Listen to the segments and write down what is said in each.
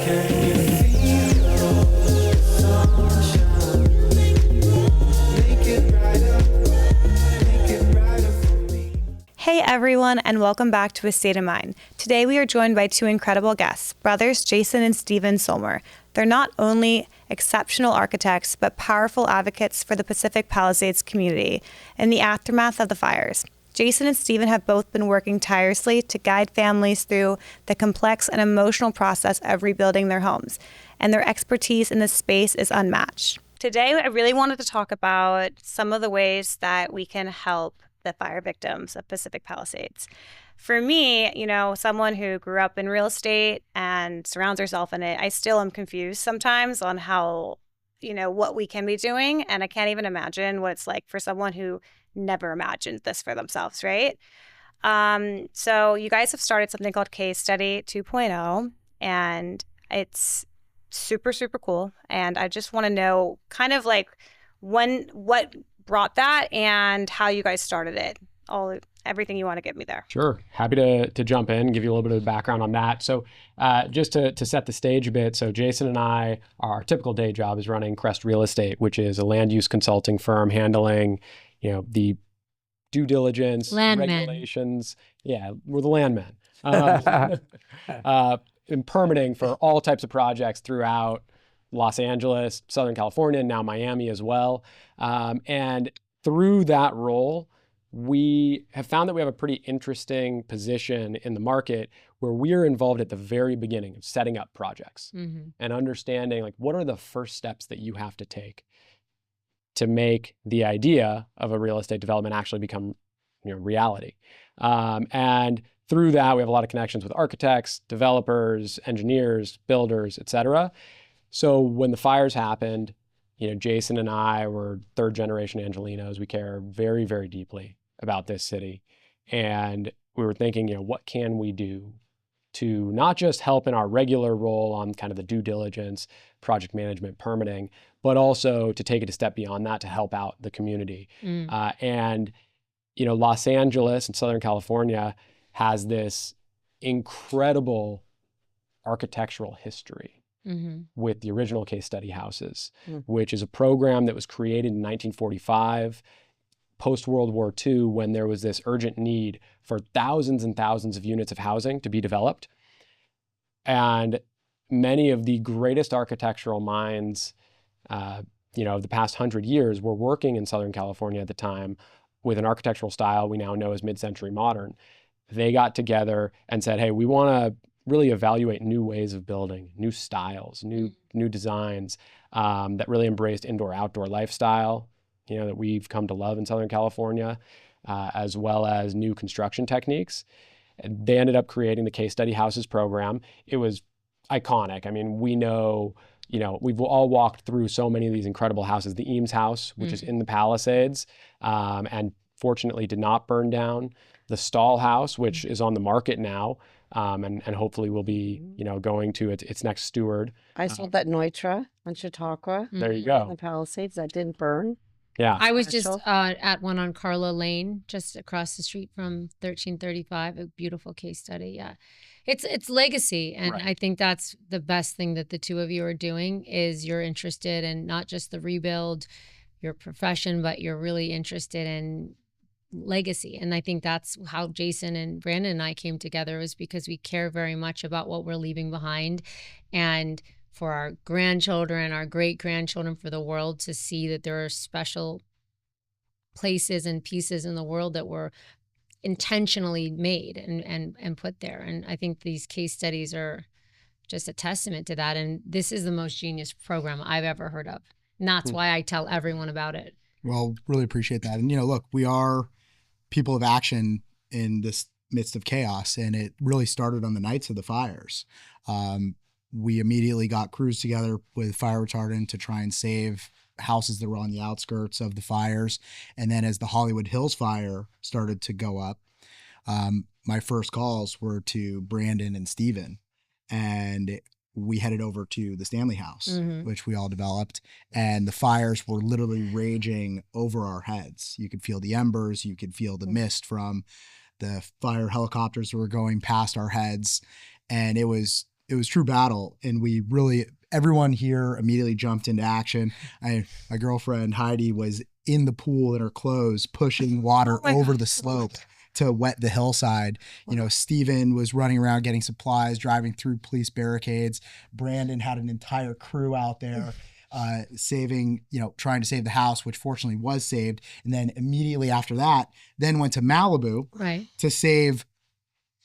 Hey everyone, and welcome back to A State of Mind. Today we are joined by two incredible guests, brothers Jason and Stephen Solmer. They're not only exceptional architects, but powerful advocates for the Pacific Palisades community in the aftermath of the fires. Jason and Stephen have both been working tirelessly to guide families through the complex and emotional process of rebuilding their homes, and their expertise in this space is unmatched. Today, I really wanted to talk about some of the ways that we can help the fire victims of Pacific Palisades. For me, someone who grew up in real estate and surrounds herself in it, I still am confused sometimes on how, what we can be doing. And I can't even imagine what it's like for someone who never imagined this for themselves, right? So you guys have started something called Case Study 2.0, and it's super, super cool. And I just want to know kind of like what brought that and how you guys started it. Everything you want to get me there. Sure. Happy to jump in, give you a little bit of background on that. So just to set the stage a bit, so Jason and I, our typical day job is running Crest Real Estate, which is a land use consulting firm handling, the due diligence, regulations. Yeah, we're the landmen. And permitting for all types of projects throughout Los Angeles, Southern California, now Miami as well. And through that role, we have found that we have a pretty interesting position in the market where we're involved at the very beginning of setting up projects and understanding like what are the first steps that you have to take to make the idea of a real estate development actually become reality. And through that, we have a lot of connections with architects, developers, engineers, builders, et cetera. So when the fires happened, Jason and I were third generation Angelenos. We care very, very deeply about this city. And we were thinking, what can we do to not just help in our regular role on kind of the due diligence, project management, permitting, but also to take it a step beyond that to help out the community. And Los Angeles and Southern California has this incredible architectural history. With the original case study houses, which is a program that was created in 1945, post-World War II, when there was this urgent need for thousands and thousands of units of housing to be developed. And many of the greatest architectural minds, of the past 100 years were working in Southern California at the time with an architectural style we now know as mid-century modern. They got together and said, hey, we want to really evaluate new ways of building, new styles, new designs that really embraced indoor-outdoor lifestyle, that we've come to love in Southern California, as well as new construction techniques. And they ended up creating the Case Study Houses program. It was iconic. I mean, we know, we've all walked through so many of these incredible houses. The Eames house, which is in the Palisades, and fortunately did not burn down. The Stahl house, which is on the market now, and hopefully will be, going to its next steward. I sold that Neutra on Chautauqua. There you go. In the Palisades that didn't burn. Yeah. I was just at one on Carla Lane, just across the street from 1335. A beautiful case study. Yeah, it's legacy, and right. I think that's the best thing that the two of you are doing is you're interested in not just the rebuild, your profession, but you're really interested in legacy. And I think that's how Jason and Brandon and I came together, was because we care very much about what we're leaving behind, and for our grandchildren, our great-grandchildren, for the world to see that there are special places and pieces in the world that were intentionally made and put there. And I think these case studies are just a testament to that. And this is the most genius program I've ever heard of. And that's why I tell everyone about it. Well, really appreciate that. And, look, we are people of action in this midst of chaos, and it really started on the nights of the fires. We immediately got crews together with fire retardant to try and save houses that were on the outskirts of the fires. And then as the Hollywood Hills fire started to go up, my first calls were to Brandon and Stephen, and we headed over to the Stanley House, which we all developed, and the fires were literally raging over our heads. You could feel the embers, you could feel the mist from the fire helicopters that were going past our heads, and it was it was true battle, and we really, everyone here immediately jumped into action. My girlfriend Heidi was in the pool in her clothes, pushing water over the slope to wet the hillside. You know, Steven was running around getting supplies, driving through police barricades. Brandon had an entire crew out there saving, trying to save the house, which fortunately was saved. And then immediately after that, then went to Malibu to save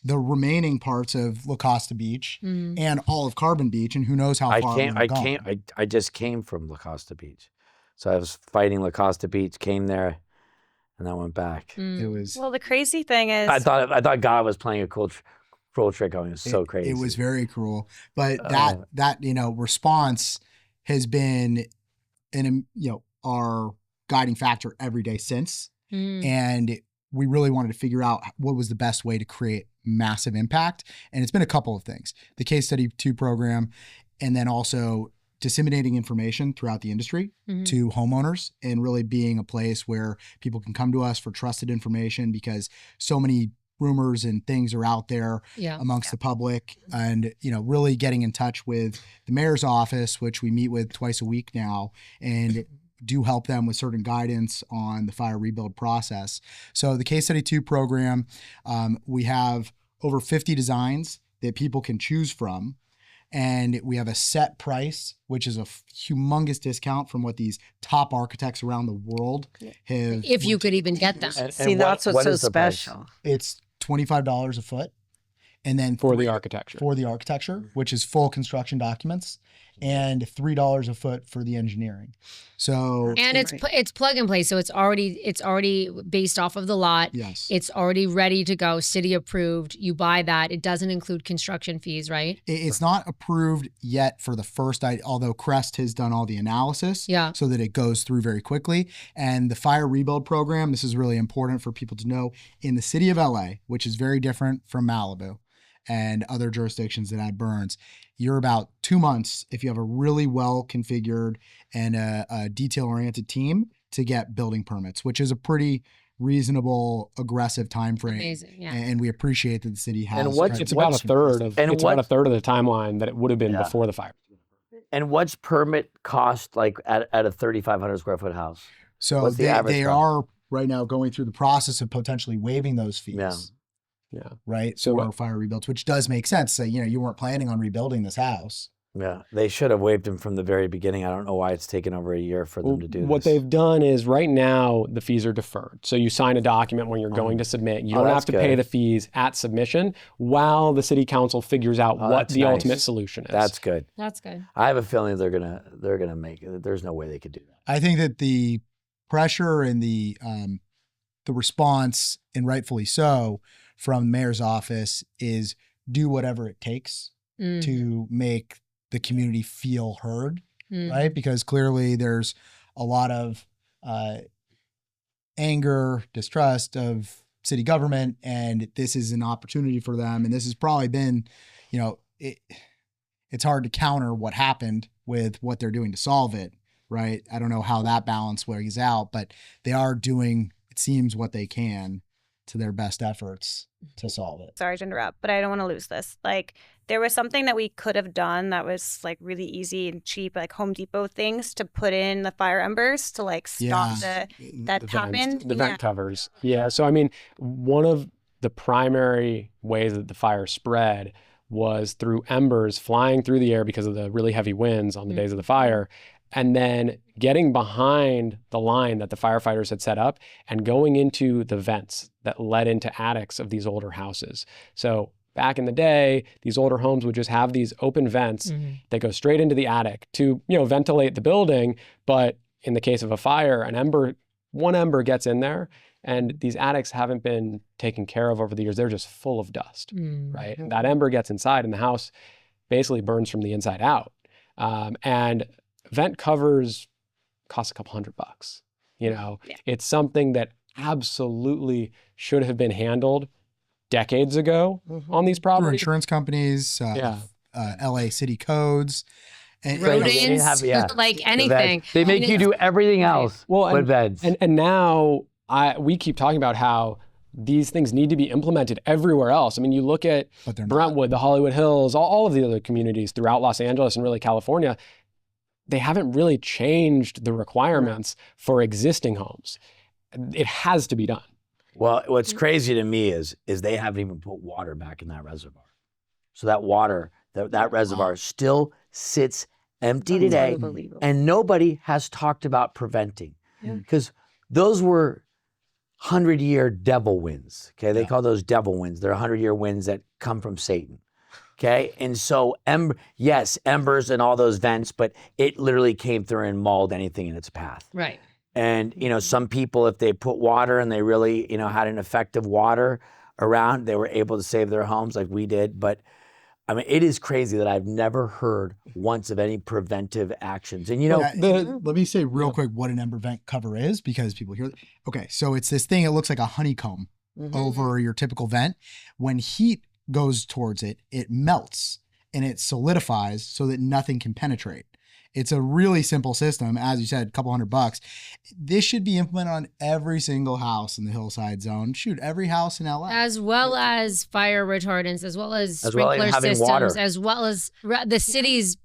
the remaining parts of La Costa Beach and all of Carbon Beach, and who knows how far it would have gone. I just came from La Costa Beach. So I was fighting La Costa Beach, came there, and then went back. It was Well, the crazy thing is, I thought God was playing a cruel trick on me. It was so crazy. It was very cruel. But that response has been our guiding factor every day since. And we really wanted to figure out what was the best way to create massive impact. And it's been a couple of things. The Case Study 2 program, and then also disseminating information throughout the industry to homeowners, and really being a place where people can come to us for trusted information, because so many rumors and things are out there amongst the public. And really getting in touch with the mayor's office, which we meet with twice a week now, and do help them with certain guidance on the fire rebuild process. So the Case Study 2 program, we have over 50 designs that people can choose from. And we have a set price, which is a humongous discount from what these top architects around the world have. If you could even get them. See, that's what's so special. It's $25 a foot. And then for the architecture. For the architecture, which is full construction documents, and $3 a foot for the engineering. So and it's plug and play, so it's already based off of the lot. Yes, it's already ready to go, city approved. You buy that. It doesn't include construction fees, right? It's not approved yet for the first, although Crest has done all the analysis, so that it goes through very quickly. And the fire rebuild program, this is really important for people to know, in the city of LA, which is very different from Malibu and other jurisdictions that had burns, you're about 2 months if you have a really well configured and a detail-oriented team to get building permits, which is a pretty reasonable, aggressive time frame. Amazing, yeah. And we appreciate that the city has. And it's about a third of the timeline that it would have been before the fire. And what's permit cost like at a 3,500 square foot house? So they are right now going through the process of potentially waiving those fees. Yeah. Right. So for fire rebuilds, which does make sense. So, you weren't planning on rebuilding this house. Yeah. They should have waived them from the very beginning. I don't know why it's taken over a year for them to do this. What they've done is right now the fees are deferred. So you sign a document when you're going to submit. You don't have to pay the fees at submission while the city council figures out what the ultimate solution is. That's good. That's good. I have a feeling they're gonna make it. There's no way they could do that. I think that the pressure and the response, and rightfully so, from the mayor's office is do whatever it takes to make the community feel heard, right? Because clearly there's a lot of anger, distrust of city government, and this is an opportunity for them. And this has probably been, it's hard to counter what happened with what they're doing to solve it, right? I don't know how that balance weighs out, but they are doing, it seems, what they can to their best efforts to solve it. Sorry to interrupt, but I don't want to lose this. Like, there was something that we could have done that was like really easy and cheap, like Home Depot things to put in the fire embers to like stop that happened. The vent covers. Yeah. So, I mean, one of the primary ways that the fire spread was through embers flying through the air because of the really heavy winds on the days of the fire, and then getting behind the line that the firefighters had set up and going into the vents that led into attics of these older houses. So back in the day, these older homes would just have these open vents that go straight into the attic to, ventilate the building. But in the case of a fire, one ember gets in there, and these attics haven't been taken care of over the years. They're just full of dust, right? And that ember gets inside, and the house basically burns from the inside out. And vent covers cost a couple $100. It's something that absolutely should have been handled decades ago on these properties. Through insurance companies, LA city codes. And rodents, like anything. They make you do everything else but vents. And now we keep talking about how these things need to be implemented everywhere else. I mean, you look at Brentwood, the Hollywood Hills, all of the other communities throughout Los Angeles and really California, they haven't really changed the requirements for existing homes. It has to be done. Well, what's crazy to me is they haven't even put water back in that reservoir. So that water, that reservoir still sits empty today, and nobody has talked about preventing. Because those were 100-year devil winds, okay? They call those devil winds. They're 100-year winds that come from Satan, okay? And so, yes, embers and all those vents, but it literally came through and mauled anything in its path. Right. And, you know, some people, if they put water and they really, you know, had an effective water around, they were able to save their homes like we did. But I mean, it is crazy that I've never heard once of any preventive actions. And, you know, let me say real quick what an ember vent cover is, because people hear, okay, so it's this thing, it looks like a honeycomb over your typical vent. When heat goes towards it, it melts and it solidifies so that nothing can penetrate. It's a really simple system. As you said, a couple $100. This should be implemented on every single house in the Hillside Zone. Shoot, every house in LA. As well as fire retardants, as well as sprinkler systems, water. As well as the city's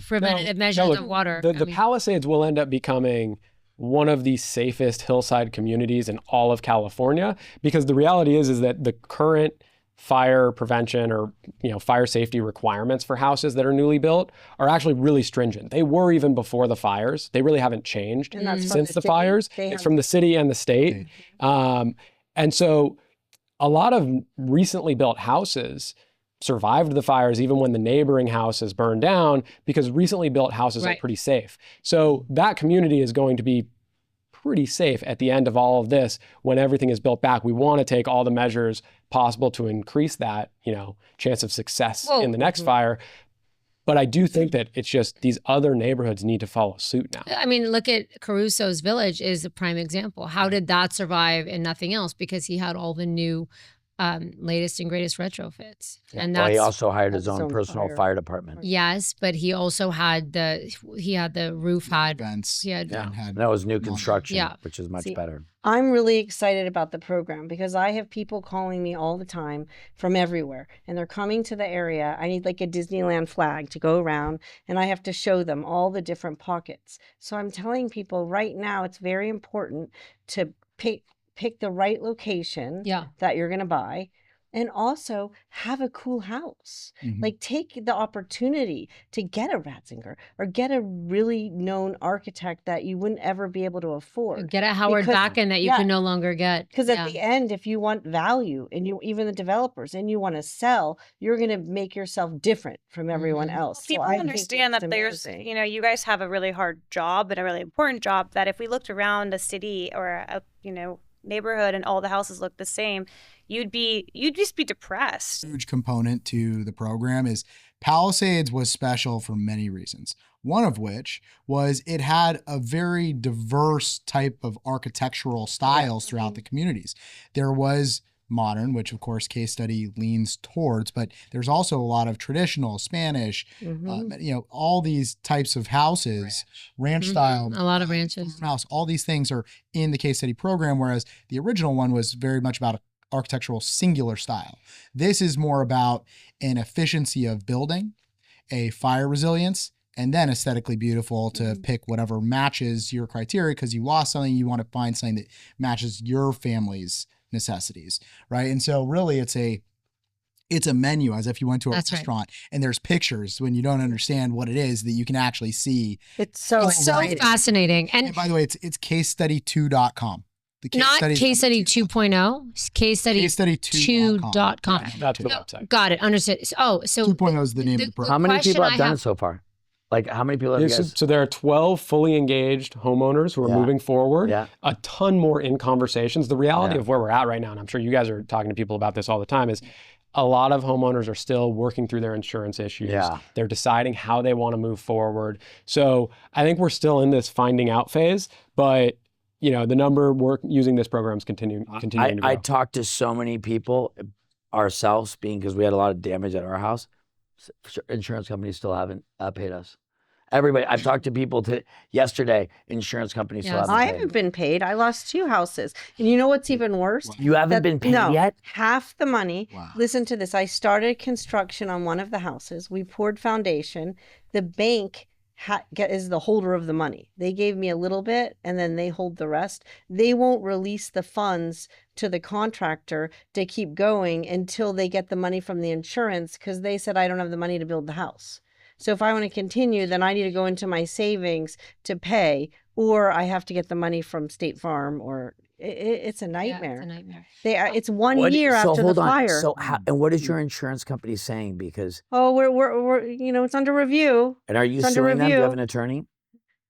preventative measures of water. The Palisades will end up becoming one of the safest hillside communities in all of California, because the reality is that the current fire prevention or fire safety requirements for houses that are newly built are actually really stringent. They were even before the fires. They really haven't changed since the fires. It's from the city and the state. And so a lot of recently built houses survived the fires even when the neighboring houses burned down, because recently built houses are pretty safe. So that community is going to be pretty safe at the end of all of this when everything is built back. We want to take all the measures possible to increase that, chance of success in the next fire. But I do think that it's just these other neighborhoods need to follow suit now. I mean, look at Caruso's Village is a prime example. How did that survive and nothing else? Because he had all the new latest and greatest retrofits. And he also hired his own personal fire department. Yes, but he also had the roof had vents. That was new construction, which is much better. I'm really excited about the program because I have people calling me all the time from everywhere, and they're coming to the area. I need like a Disneyland flag to go around, and I have to show them all the different pockets. So I'm telling people right now, it's very important to pick the right location that you're going to buy, and also have a cool house. Like, take the opportunity to get a Ratzinger or get a really known architect that you wouldn't ever be able to afford. Get a Howard Bakken that you can no longer get. Because at the end, if you want value, and even the developers, and you want to sell, you're going to make yourself different from everyone else. People understand that there's, you guys have a really hard job and a really important job, that if we looked around a city or a, neighborhood and all the houses look the same, you'd just be depressed. Huge component to the program is Palisades was special for many reasons. One of which was it had a very diverse type of architectural styles throughout the communities. There was modern, which of course case study leans towards, but there's also a lot of traditional Spanish, all these types of houses, ranch style, a lot of ranches, house, all these things are in the case study program, whereas the original one was very much about architectural singular style. This is more about an efficiency of building, a fire resilience, and then aesthetically beautiful to pick whatever matches your criteria, because you lost something, you want to find something that matches your family's necessities, right? And so really it's a menu, as if you went to a restaurant and there's pictures when you don't understand what it is that you can actually see. It's so fascinating. And by the way, it's casestudy2.com. Not case study 2.0, case study 2.com. That's the website. Got it. Understood. So 2.0 is the name of the program. How many people have done it so far? Like, how many people have you guys? So there are 12 fully engaged homeowners who are moving forward. A ton more in conversations. The reality of where we're at right now, and I'm sure you guys are talking to people about this all the time, is a lot of homeowners are still working through their insurance issues. They're deciding how they want to move forward. So I think we're still in this finding out phase, but the number we're using this program is continuing to grow. I talked to so many people, ourselves being, because we had a lot of damage at our house. Insurance companies still haven't paid us. Everybody. I've talked to people yesterday. Insurance companies still Yes. haven't I paid. haven't been paid. I lost 2 houses. And you know what's even worse? You haven't been paid no, yet? half the money. Wow. Listen to this. I started construction on one of the houses. We poured foundation. The bank is the holder of the money. They gave me a little bit and then they hold the rest. They won't release the funds to the contractor to keep going until they get the money from the insurance, because they said I don't have the money to build the house. So if I want to continue, then I need to go into my savings to pay, or I have to get the money from State Farm, or it's a Yeah, nightmare. it's a nightmare. It's 1 year so after hold the on. fire. So and what is your insurance company saying? Because Oh, we're it's under review. and are you It's under suing them? Do you have review. an attorney?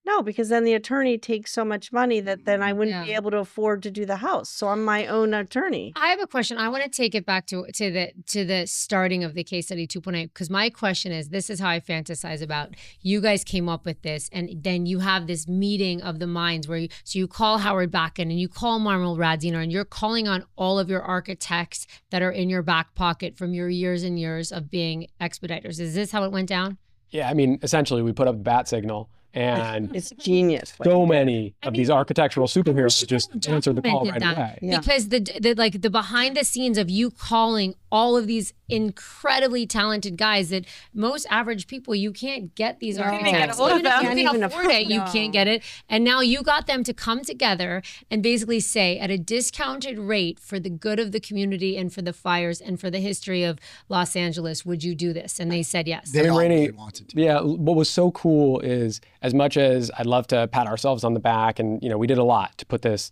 No, because then the attorney takes so much money that then I wouldn't be Yeah. able to afford to do the house. So I'm my own attorney. I have a question. I want to take it back to the starting of the case study 2.8, because my question is, this is how I fantasize about. You guys came up with this, and then you have this meeting of the minds where you call Howard Bakken and you call Marmal Radziner, and you're calling on all of your architects that are in your back pocket from your years and years of being expediters. Is this how it went down? Yeah, I mean, essentially, we put up the bat signal, and It's genius. so many of these architectural superheroes just answered the call right Documented away. Yeah. Because the behind the scenes of you calling all of these incredibly talented guys that most average people, you can't get these No. architects. You can't get a hold of Even if them. you Can't can even afford it, you no. can't get it. And now you got them to come together and basically say, at a discounted rate for the good of the community and for the fires and for the history of Los Angeles, would you do this? And they said yes. They all Rainey, really wanted to. Yeah, what was so cool is, as much as I'd love to pat ourselves on the back, and we did a lot to put this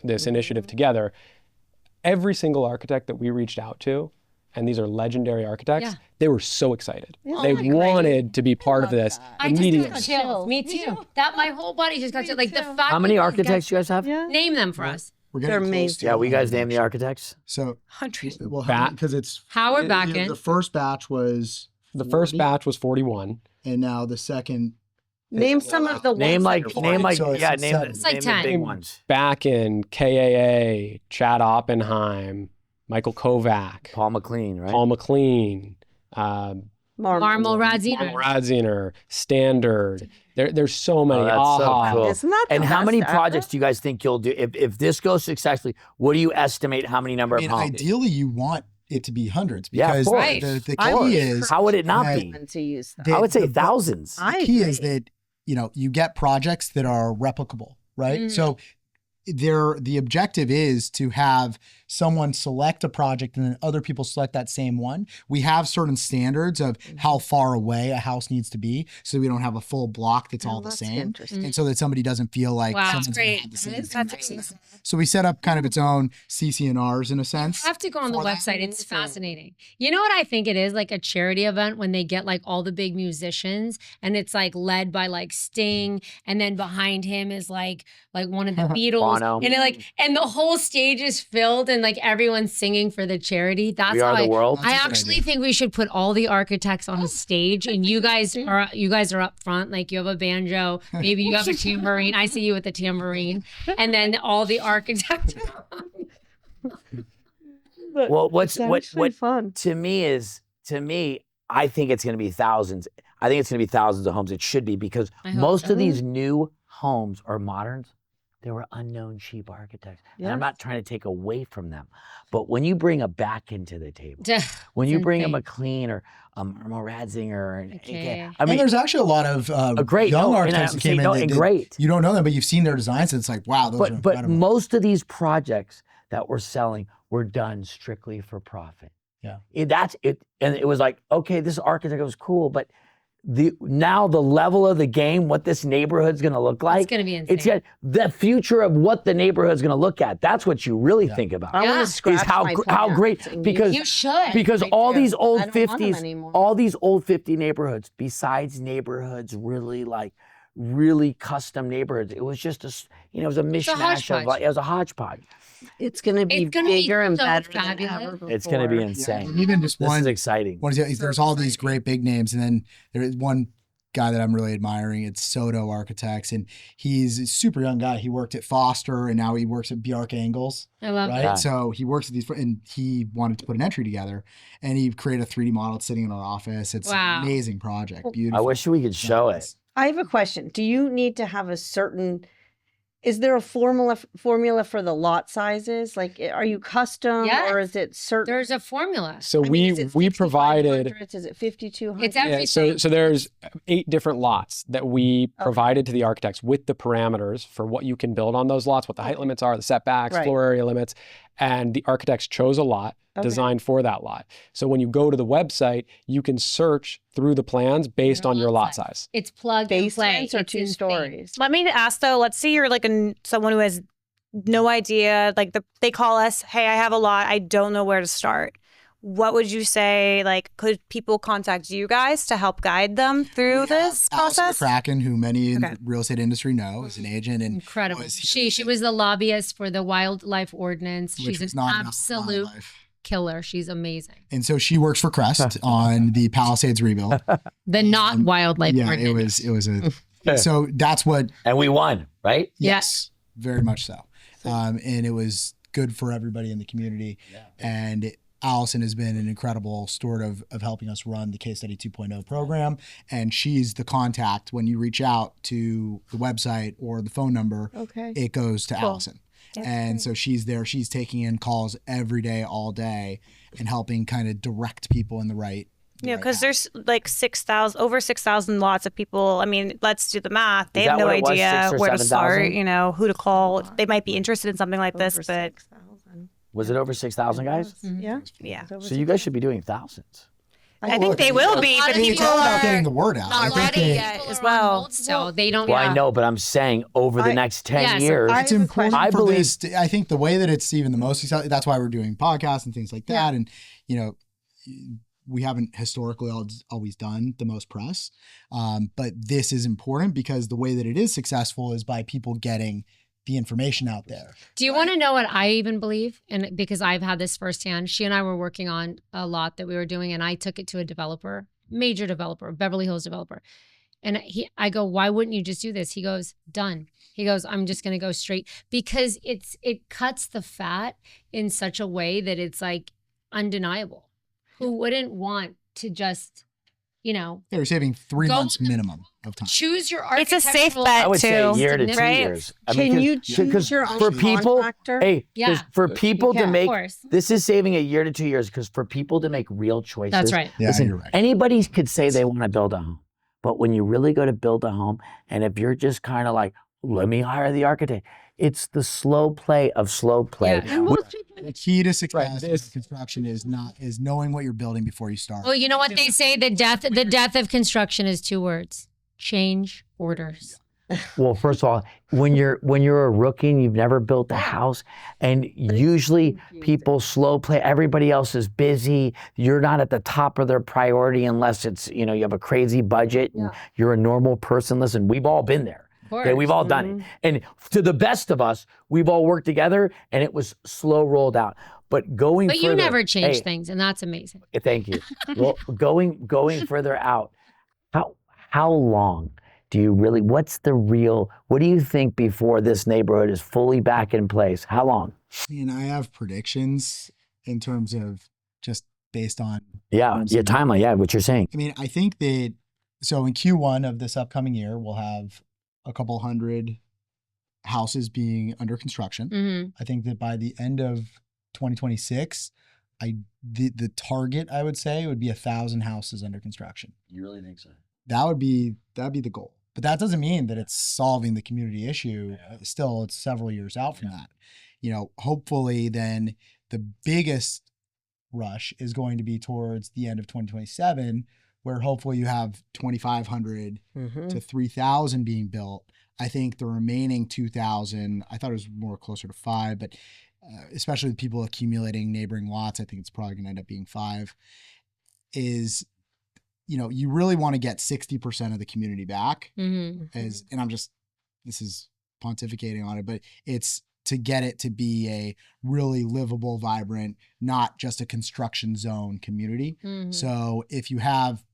initiative together, every single architect that we reached out to, and these are legendary architects, Yeah. they were so excited. Isn't They that great? wanted to be part of this I just immediately. got chills. Me too. That my whole body just got chills. Like the fact. How many that these architects you guys have? Yeah. Name them for us. We're They're getting close amazing. to Yeah, we guys 100 name the architects. So Hundreds. well, Bat- because it's Howard you know, Bakken. the first batch was The first 40, batch was 41. and now the second. Name some of the Name ones like that Forty, name like so it's yeah, a name seven. the, It's like name 10. the big ones. Bakken, KAA, Chad Oppenheim, Michael Kovac, Paul McLean, right? Paul McLean, Marmal Radziner. Radziner, Standard. There's so many. that's so AHA. cool. Isn't that the And how best many ever? projects do you guys think you'll do? If this goes successfully, what do you estimate how many number I mean, of homes? ideally, you want it to be hundreds Yeah, of because course. Right. the I would key is How would it not that be? to use them. the- I would say the- thousands. The I key is agree. that you get projects that are replicable, right? Mhm. So the objective is to have someone select a project and then other people select that same one. We have certain standards of how far away a house needs to be, so we don't have a full block that's all the that's same, interesting. and so that somebody doesn't feel like Wow, someone's gonna great. have the same That is- thing. that's amazing. So we set up kind of its own CC&Rs in a sense. You have to go on the for that. website. It's Amazing. fascinating. You know what I think it is? Like a charity event when they get like all the big musicians and it's like led by like Sting, and then behind him is like one of the Beatles. Bono. And it and the whole stage is filled and like everyone's singing for the charity. That's We how are the world. That's a I good actually idea. think we should put all the architects on a stage, and you guys are up front. Like you have a banjo, maybe you have a tambourine. I see you with the tambourine, and then all the architects. Well, It's actually fun. to me, I think it's going to be thousands. I think it's going to be thousands of homes. It should be, because I hope most so. of these new homes or moderns, they were unknown cheap architects. And I'm Yes. not trying to take away from them, but when you bring a back into the table, when It's you bring a insane. McLean or a Ratzinger, and Okay. I And mean, there's actually a lot of great young and architects I'm that came saying, in no, that and did- great. you don't know them, but you've seen their designs, and it's like, wow, those are But incredible. most of these projects that we're selling were done strictly for profit. Yeah. That's it. And it was like, okay, this architect was cool, but now the level of the game, what this neighborhood's going to look like, It's going to be insane. it's yet the future of what the neighborhood's going to look at. That's what you really think about. I want Yeah. to scratch how my how great plans and because use You should. because I all do. these old I don't want them 50s, anymore. all these old 50 neighborhoods, besides neighborhoods really custom neighborhoods, it was just it was a mishmash of hodgepodge. it was a hodgepodge. It's going to be It's gonna be bigger and so better than fabulous. ever before. It's going to be Yeah, insane. and even just This one is exciting. there's all these great big names, and then there is one guy that I'm really admiring. It's Soto Architects, and he's a super young guy. He worked at Foster, and now he works at Bjarke Ingels, I love right? Yeah. So he works at these, and he wanted to put an entry together, and he created a 3D model sitting in our office. It's Wow. an amazing project, I beautiful. wish we could show it. I have a question. Do you need to have a certain, is there a formula for the lot sizes? Like, are you custom Yes. or is it certain? There's a formula. So I mean, is it we provided 5,500? Is it 5,200? It's everything. so there's 8 different lots that we provided to the architects with the parameters for what you can build on those lots, what the height limits are, the setbacks, Right. floor area limits, and the architects chose a lot designed for that lot. So when you go to the website, you can search through the plans based on your lot size. It's plug and play. Basements or It's 2 insane. stories? Let me ask though, let's say you're like someone who has no idea, like they call us, hey, I have a lot, I don't know where to start. What would you say, like, could people contact you guys to help guide them through this Allison process? McCracken, who many in the real estate industry know, is an agent and Incredible. was here She was the lobbyist for the wildlife ordinance. which She's was an not about absolute wildlife. killer. She's amazing. And so she works for Crest on the Palisades rebuild. The not wildlife Yeah, ordinance. it was a. So that's what. And we won, right? Yes, very much so. And it was good for everybody in the community. And Allison has been an incredible steward of helping us run the Case Study 2.0 program. And she's the contact when you reach out to the website or the phone number, Okay. it goes to Allison. And so she's there. She's taking in calls every day, all day, and helping kind of direct people in the right. Yeah, because there's like over 6,000 lots of people. I mean, let's do the math. They Is have that no what it was, idea 6,000 or where to 7,000? start, who to call. They might be interested in something like this, Over but 6,000. Was it over 6,000 guys? Yeah. yeah. It's over So you guys should be doing thousands. I think they will be, but It's people all about getting are the word out. I not think ready that yet People as are on well. hold still. They don't. Well, I know, but I'm saying over the next 10 Yes, years. I it's have a important question. I for believe- this. I think the way that it's even the most successful, that's why we're doing podcasts and things like that. And, we haven't historically always done the most press. But this is important because the way that it is successful is by people getting the information out there. Do you want to know what I even believe? And because I've had this firsthand, she and I were working on a lot that we were doing, and I took it to a developer, major developer, Beverly Hills developer. And I go, why wouldn't you just do this? He goes, done. He goes, I'm just going to go straight because it cuts the fat in such a way that it's like undeniable. Who wouldn't want to just, They're saving 3 Go months with the minimum of time. choose your It's a safe architectural- bet. I would say a too, year to 2 right? years. Can you because choose your own for people, contractor? hey, Yeah. for people can, to of make, course. this is saving a year to 2 years because for people to make real choices. That's right. Yeah, Listen, you're right. anybody could say they want to build a home, but when you really go to build a home, and if you're just kind of like, let me hire the architect, it's the slow play of slow play. Yeah. And most people, The key to success in This- construction is knowing what you're building before you start. Well, you know what they say? The death of construction is 2 words: change orders. Well, first of all, when you're a rookie and you've never built a house, and usually people slow play, everybody else is busy. You're not at the top of their priority unless it's you have a crazy budget and you're a normal person. Listen, we've all been there. Okay, we've all done it. And to the best of us, we've all worked together and it was slow rolled out. But going But you further, never change hey, things, and that's amazing. Thank you. Well, going further out, how long do you really, what do you think before this neighborhood is fully back in place? How long? And I have predictions in terms of just based on. Yeah, your timeline. Yeah, what you're saying. I mean, I think that so in Q1 of this upcoming year, we'll have a couple hundred houses being under construction. Mm-hmm. I think that by the end of 2026, the target I would say would be 1,000 houses under construction. You really think so? That'd be the goal. But that doesn't mean that it's solving the community issue. Still, it's several years out from that. Hopefully then the biggest rush is going to be towards the end of 2027, where hopefully you have 2,500 to 3,000 being built. I think the remaining 2,000, I thought it was more closer to 5, but especially with people accumulating neighboring lots, I think it's probably going to end up being 5, is, you really want to get 60% of the community back. And this is pontificating on it, but it's to get it to be a really livable, vibrant, not just a construction zone community. So if you have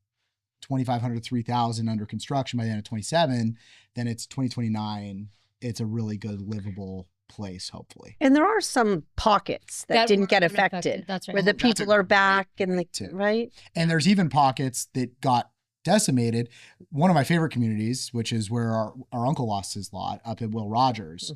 2,500 to 3,000 under construction by the end of 27, then it's 2029. It's a really good livable place, hopefully. and there are some pockets that didn't get weren't affected. That's right. Where the people are back and too. right? And there's even pockets that got decimated. One of my favorite communities, which is where our uncle lost his lot up at Will Rogers,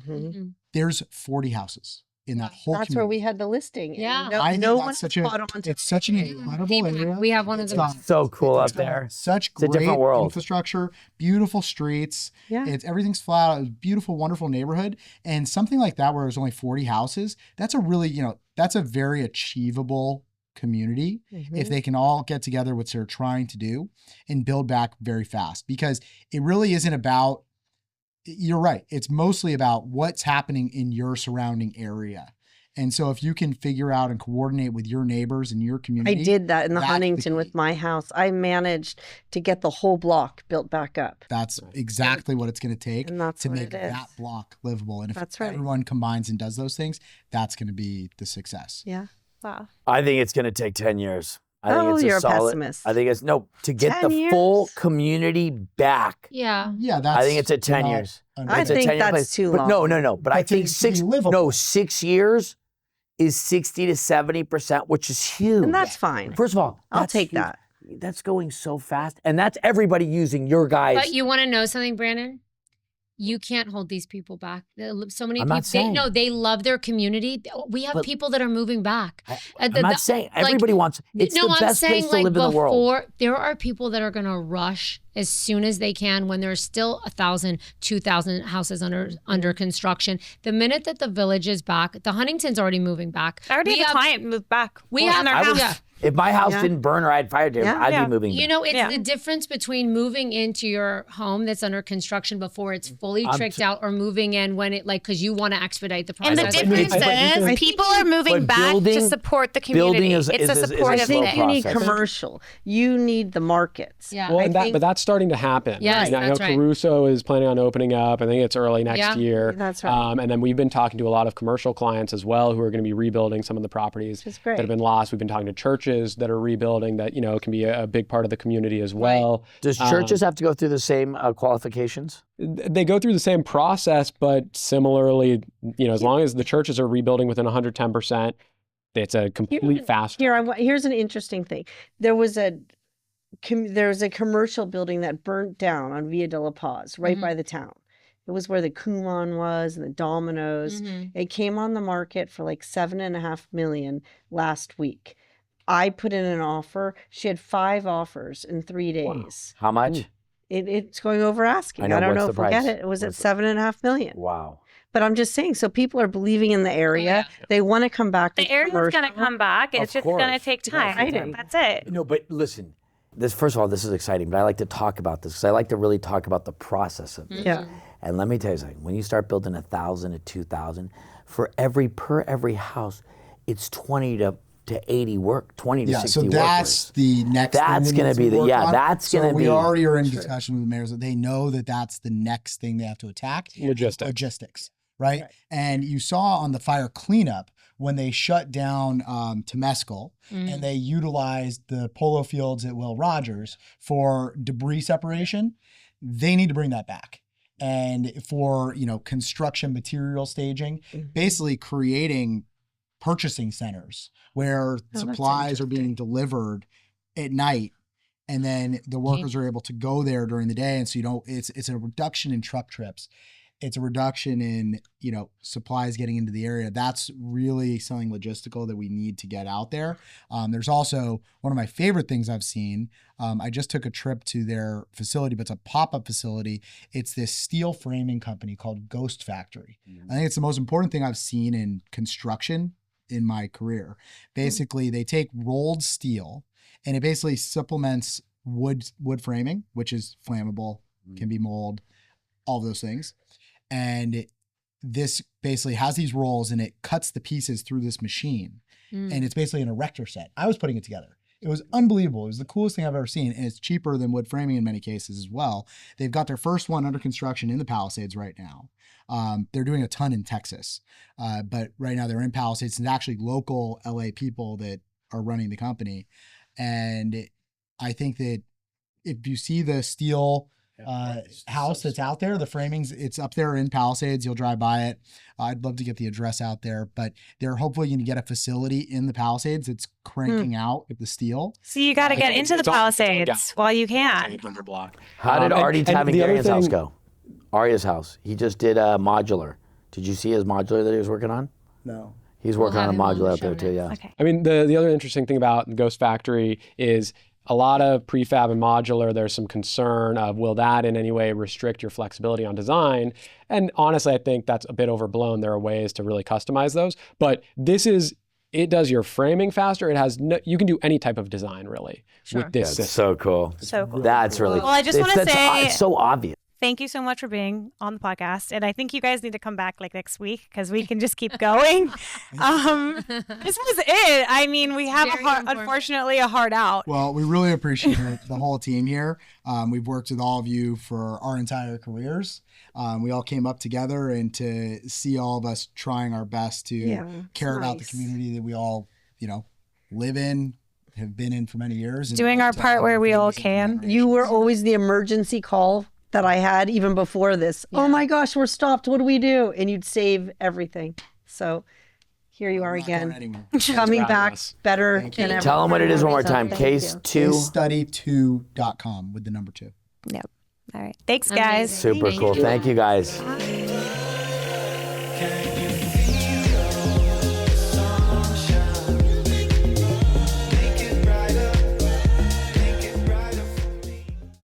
there's 40 houses in that whole That's community. where we had the listing. Yeah. No, I think no that's one's such caught on to it's such an incredible area. We have one of It's those. got- So cool it's up got there. Such It's a great different world. infrastructure, beautiful streets. Yeah. Everything's flat out. It's a beautiful, wonderful neighborhood. And something like that where there's only 40 houses, that's a really, that's a very achievable community if they can all get together what they're trying to do and build back very fast. Because it really isn't about, you're right, it's mostly about what's happening in your surrounding area. And so if you can figure out and coordinate with your neighbors and your I community. did that in the that's Huntington key. with my house. I managed to get the whole block built back up. That's exactly what it's going to take And that's to what make it is. that block livable. And if That's right. everyone combines and does those things, that's going to be the success. Yeah. Wow. I think it's going to take 10 years. I think Oh, it's you're a solid. pessimist. I think it's to get 10 the full years? community back. Yeah. Yeah, that's. I think it's at 10 not years. I It's a think 10-year that's place. too But long. no. But I But to- think to be livable. 6 years is 60 to 70%, which is huge. And that's fine. First of all, I'll that's take huge. that. That's going so fast. And that's everybody using your guys. But you want to know something, Brandon? You can't hold these people back. So many I'm people. not saying. They love their community. We have But- people that are moving back. I'm not saying everybody wants. It's the best place to live in the world. There are people that are going to rush as soon as they can when there's still 1,000, 2,000 houses under construction. The minute that the village is back, the Huntington's already moving back. I already have a client move back. We in have their I house. would- If my house Yeah. didn't burn or I had fire damage, Yeah. I'd Yeah. be moving. You back. know, it's Yeah. the difference between moving into your home that's under construction before it's fully tricked out or moving in when it because you want to expedite the And process. the know, but difference it's- is people are moving but back to building- support the community. building is It's a a supportive I slow think thing. you need process. commercial. You need the markets. Yeah. Well, I think- but that's starting to happen. Yes, I know that's right. Caruso is planning on opening up. I think it's early next Yeah. year. That's right. And then we've been talking to a lot of commercial clients as well who are going to be rebuilding some of the properties Which is that great. have been lost. We've been talking to churches that are rebuilding that, can be a big part of the community as well. Does churches have to go through the same qualifications? They go through the same process, but similarly, as long as the churches are rebuilding within 110%, it's a complete fast. Here's an interesting thing. There was a commercial building that burnt down on Via de la Paz, right by the town. It was where the Kumon was and the Domino's. It came on the market for like $7.5 million last week. I put in an offer. She had 5 offers in 3 days. How much? It's going over asking. I know, I don't what's know the if we'll get price? it. It was at What's $7.5 million. Wow. But I'm just saying, so people are believing in the area. They want to come back. The with area's commercial. going to come back. It's Of just going to course. take time. Exciting. That's it. No, but listen. First of all, this is exciting, but I like to talk about this because I like to really talk about the process of this. Yeah. And let me tell you something. When you start building 1,000 to 2,000, per every house, it's 20 to 80 work, 20 to 60 so workers. that's the next That's thing gonna needs be to the- work yeah, on. that's So gonna we be- already are in discussion with the mayors that they know that that's the next thing they have to attack. Logistics, right? And you saw on the fire cleanup when they shut down Temescal and they utilized the polo fields at Will Rogers for debris separation, they need to bring that back. And for, construction material staging, basically creating purchasing centers where supplies are being delivered at night and then the workers are able to go there during the day. And so it's a reduction in truck trips. It's a reduction in, supplies getting into the area. That's really something logistical that we need to get out there. There's also one of my favorite things I've seen. I just took a trip to their facility, but it's a pop-up facility. It's this steel framing company called Ghost Factory. I think it's the most important thing I've seen in construction in my career. Basically, they take rolled steel and it basically supplements wood framing, which is flammable, can be mold, all of those things. And this basically has these rolls and it cuts the pieces through this machine. And it's basically an erector set. I was putting it together. It was unbelievable. It was the coolest thing I've ever seen. And it's cheaper than wood framing in many cases as well. They've got their first one under construction in the Palisades right now. They're doing a ton in Texas. But right now they're in Palisades. It's actually local LA people that are running the company. And I think that if you see the steel house that's out there. The framings, it's up there in Palisades. You'll drive by it. I'd love to get the address out there, but they're hopefully going to get a facility in the Palisades that's cranking out the steel. So you got to get into the Palisades while you can. 800 block. How did Artie and the other Tavingarian's house thing- go? Aria's house. He just did a modular. Did you see his modular that he was working on? No. He's working have on a him on the modular out show there too, yeah. Okay. I mean, the other interesting thing about the Ghost Factory is a lot of prefab and modular, there's some concern of will that in any way restrict your flexibility on design? And honestly, I think that's a bit overblown. There are ways to really customize those. But it does your framing faster. It has you can do any type of design really with this That's system. so cool. So cool. That's really Well, I just want to say it's so obvious. thank you so much for being on the podcast. And I think you guys need to come back like next week because we can just keep going. This was it. I mean, we have Very informative. unfortunately a hard out. Well, we really appreciate the whole team here. We've worked with all of you for our entire careers. We all came up together, and to see all of us trying our best to care about the community that we all, live in, have been in for many years. and Doing our to part have where we all families and can. generations. You were always the emergency call that I had even before this. Oh my gosh, we're stopped. What do we do? And you'd save everything. So here you are Not going again, anymore. coming proud of back us. better Thank you. than ever. Tell them what it is one more time. Thank you. Case 2. Casestudy2.com with the number 2. Yep. All right. Thanks, guys. Amazing. Super Thank cool. you. Thank you guys.